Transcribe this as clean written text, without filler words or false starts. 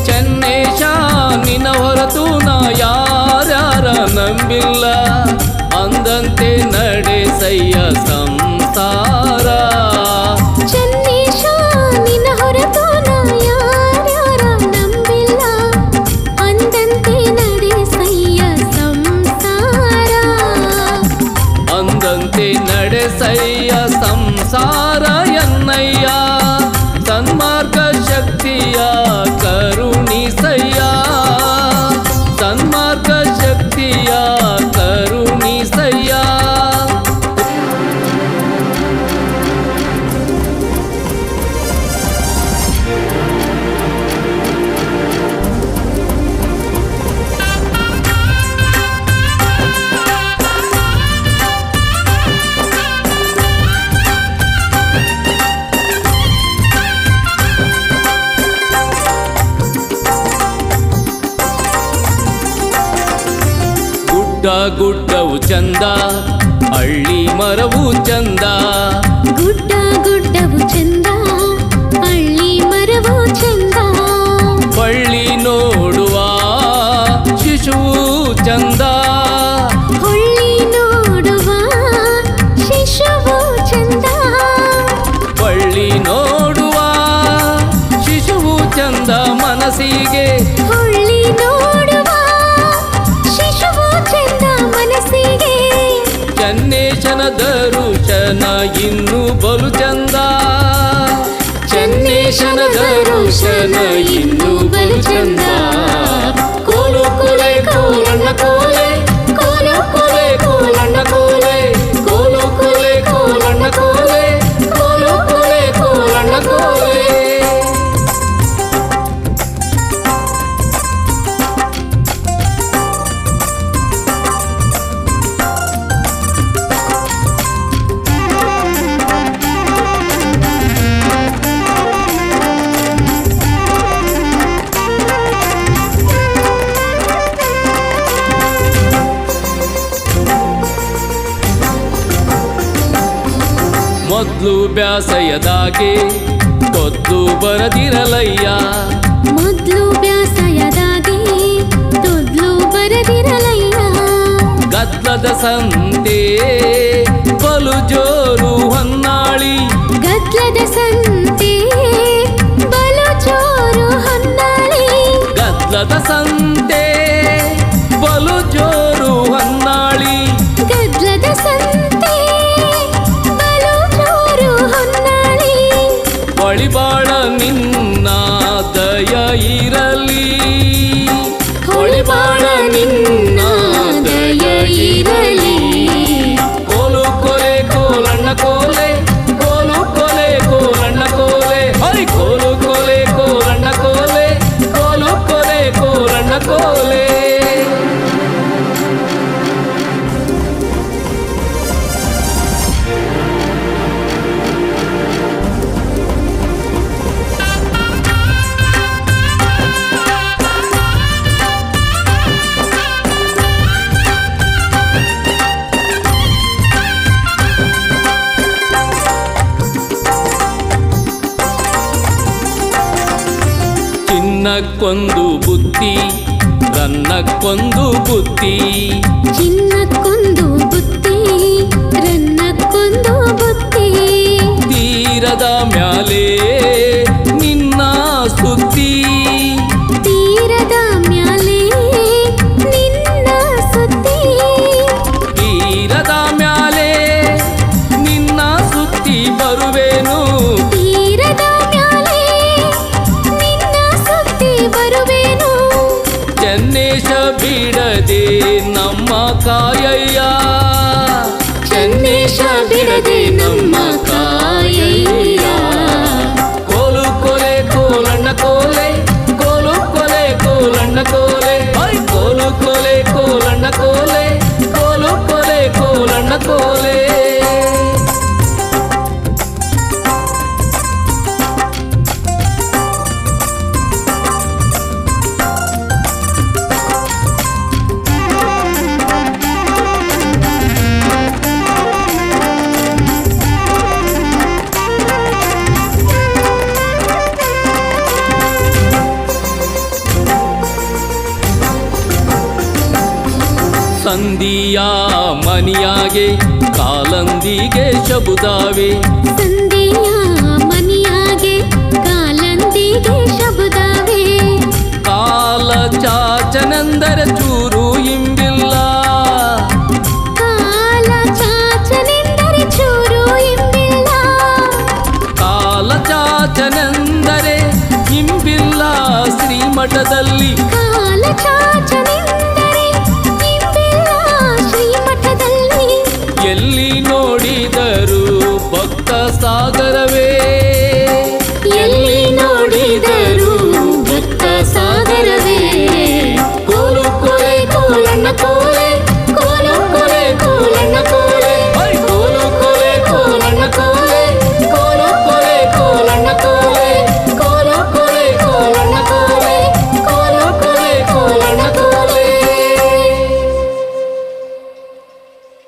ಚೆನ್ನೇಶ ನಿನ್ನ ಹೊರತು ನಾ ಯಾರ್ಯಾರ ನಂಬಿಲ್ಲ, ಅಂದಂತೆ ನಡೆಸಯ್ಯ ಸಂಸಾರ. ಚೆನ್ನೇಶ ನಿನ್ನ ಹೊರತು ನಾ ಯಾರ್ಯಾರ ನಂಬಿಲ್ಲ, ಅಂದಂತೆ ನಡೆಸಯ್ಯ ಸಂಸಾರ. ಅಂದಂತೆ ನಡೆಸಯ್ಯ ಸಂಸಾರ ಎನ್ನಯ್ಯ, ಸನ್ಮಾರ್ಗ ಶಕ್ತಿಯ ಕರುಣಿಸಯ್ಯ, ಸನ್ಮಾರ್ಗ ಶಕ್ತಿಯ ಕರುಣಿಸಯ್ಯ. ಗುಡ್ಡವು ಚಂದ, ಹಳ್ಳಿ ಮರವು ಚಂದ. ಗುಡ್ಡವು ಚಂದ, ಹಳ್ಳಿ ಮರವು ಚಂದ. ಬಳ್ಳಿ ನೋಡುವ ಶಿಶುವು ಚಂದ, ಹೊಳ್ಳಿ ನೋಡುವ ಶಿಶುವು ಚಂದ. ಬಳ್ಳಿ ನೋಡುವ ಶಿಶುವು ಚಂದ ಮನಸ್ಸಿಗೆ, ಹೊಳ್ಳಿ ನೋಡುವ ಶಿಶುವು ಚಂದ ಮನಸ್ಸಿಗೆ. ಚೆನ್ನೇಶನ ದರುಶನ ಇನ್ನು ಬಲು ಚಂದ, ಚೆನ್ನೇಶನ ದರುಶನ ಇನ್ನು ಬಲು ಚಂದ. ಕೋಲು ಕೊಲೆ ಕೋಲಣ್ಣ ಕೋಲೆ, ಕೋಲು ಕೊಲೆ ಕೋಲಣ್ಣ ಕೋಲೆ, ಕೋಲು ಕೊಲೆ ಕೋಲಣ್ಣ ಕೋಲೆ, ಕೋಲು ಕೊಲೆ ಕೋಲಣ್ಣ ಕೋಲೆ. ಮೊದ್ಲು ಬ್ಯಾಸಯದಾಗೆ ತೊದ್ಲು ಬರದಿರಲಯ್ಯ, ಮೊದ್ಲು ಬ್ಯಾಸಯದಾಗೆ ತೊದ್ಲು ಬರದಿರಲಯ್ಯ. ಗದ್ದಲದ ಸಂತೆ ಬಲು ಜೋರು ಹೊನ್ನಾಳಿ, ಗದ್ದಲದ ಸಂತೆ ಬಲು ಜೋರು ಹೊನ್ನಾಳಿ. ಗದ್ದಲದ ಸಂತೆ ಬಲು ಜೋರು ಹೊನ್ನಾಳಿ, ಗದ್ದಲದ ಸಂತೆ ಬಲು ಜೋರು ಹೊನ್ನಾಳಿ. ಹೊಳಿಬಾಳ ನಿನ್ನ ದಯ ಇರಲಿ, ಹೊಳಿಬಾಳ ನಿನ್ನ ದಯ ಇರಲಿ. ಕೋಲು ಕೊಲೆ ಕೋಲಣ್ಣ ಕೋಲೆ, ಕೋಲು ಕೊಲೆ ಕೋಲಣ್ಣ ಕೋಲೆ, ಹರಿ ಕೋಲು ಕೊಲೆ ಕೋಲಣ್ಣ ಕೋಲೆ, ಕೋಲು ಕೊಲೆ ಕೋಲಣ್ಣ ಕೋಲೆ. ಚಿನ್ನಕ್ಕೊಂದು ಬುತ್ತಿ ರನ್ನಕ್ಕೊಂದು ಬುತ್ತಿ ಚಿನ್ನಕ್ಕೊಂದು ಬುತ್ತಿ ರನ್ನಕ್ಕೊಂದು ಬುತ್ತಿ ತೀರದ ಮ್ಯಾಲೆ ನಿನ್ನ ಸುದ್ದಿ ತೀರದ ಮ್ಯಾಲೆ ನಿನ್ನ ಸುದ್ದಿ ತೀರದ ಮ್ಯಾಲೆ ನಿನ್ನ ಸುದ್ದಿ ಬರುವೆನು ತೀರದ ಮ್ಯಾಲೆ ನಿನ್ನ ಸುದ್ದಿ ಬರುವೆನು ಚೆನ್ನೇಶ ಬಿಡದೆ ನಮ್ಮ ಕಾಯಯ್ಯ ಚೆನ್ನೇಶ ಬಿಡದೆ ನಮ್ಮ ಕಾಯಯ್ಯ ಕೋಲು ಕೊಲೆ ಕೋಲಣ್ಣ ಕೋಲೆ ಕೋಲು ಕೊಲೆ ಕೋಲಣ್ಣ ಕೋಲೆ ಐ ಕೋಲು ಕೊಲೆ ಕೋಲಣ್ಣ ಕೋಲೆ ಕೋಲು ಕೊಲೆ ಕೋಲಣ್ಣ ಕೋಲೆ ಸಂಧಿಯ ಮನಿಯಾಗೆ ಕಾಲಂದಿಗೆ ಶಬುದಾವೆ ಸಂಧಿಯ ಮನಿಯಾಗೆ ಕಾಲಂದಿಗೆ ಶಬುದಾವೆ ಕಾಲ ಚಾಚನೆಂದರೆ ಚೂರು ಇಂಬಿಲ್ಲ ಕಾಲ ಚಾಚನೆಂದರೆ ಚೂರು ಇಂಬಿಲ್ಲ ಕಾಲ ಚಾಚನೆಂದರೆ ಇಂಬಿಲ್ಲ ಶ್ರೀಮಠದಲ್ಲಿ ಕಾಲ ಚಾಚನೆಂದರೆ ಇಂಬಿಲ್ಲ ಶ್ರೀಮಠದಲ್ಲಿ ಎಲ್ಲಿ ನೋಡಿದರು ಭಕ್ತ ಸಾಗರ